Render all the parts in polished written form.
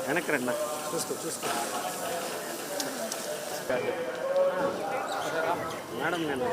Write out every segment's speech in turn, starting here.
వెనక్కి రండి చూసుకో మేడం నేను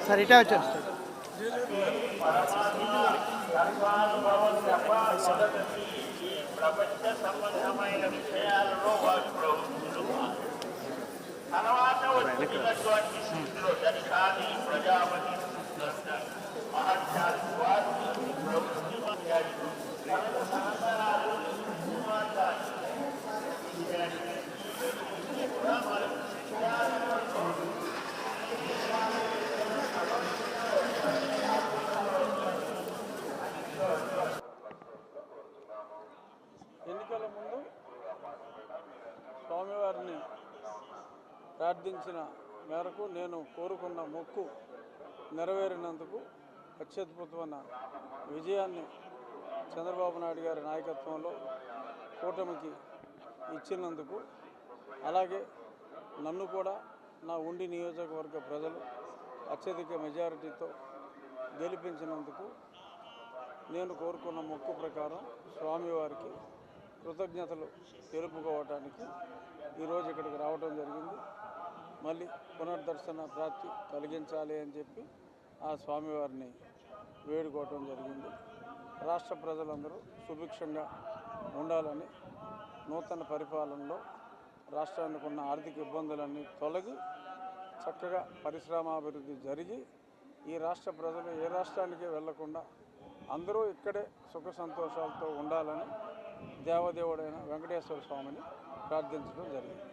సార్ ఇటే వచ్చారు ప్రపంచ సంబంధమైన విషయాలలో వారు ప్రవృత్తులు తర్వాత వచ్చినటువంటి స్థితిలో దర్శాది ప్రజాపతి మహత్యాలు వారు ప్రవృత్తి ఎన్నికల ముందు స్వామివారిని ప్రార్థించిన మేరకు నేను కోరుకున్న మొక్కు నెరవేరినందుకు అత్యద్భుతమైన విజయాన్ని చంద్రబాబు నాయుడు గారి నాయకత్వంలో కూటమికి ఇచ్చినందుకు, అలాగే నన్ను కూడా నా ఉండి నియోజకవర్గ ప్రజలు అత్యధిక మెజారిటీతో గెలిపించినందుకు నేను కోరుకున్న మొక్కు ప్రకారం స్వామివారికి కృతజ్ఞతలు తెలుపుకోవటానికి ఈరోజు ఇక్కడికి రావడం జరిగింది. మళ్ళీ పునర్దర్శన ప్రాప్తి కలిగించాలి అని చెప్పి ఆ స్వామివారిని వేడుకోవటం జరిగింది. రాష్ట్ర ప్రజలందరూ సుభిక్షంగా ఉండాలని, నూతన పరిపాలనలో రాష్ట్రానికి ఉన్న ఆర్థిక ఇబ్బందులన్నీ తొలగి చక్కగా పరిశ్రమాభివృద్ధి జరిగి ఈ రాష్ట్ర ప్రజలు ఏ రాష్ట్రానికి వెళ్లకుండా అందరూ ఇక్కడే సుఖ సంతోషాలతో ఉండాలని దేవదేవుడైన వెంకటేశ్వర స్వామిని ప్రార్థించడం జరిగింది.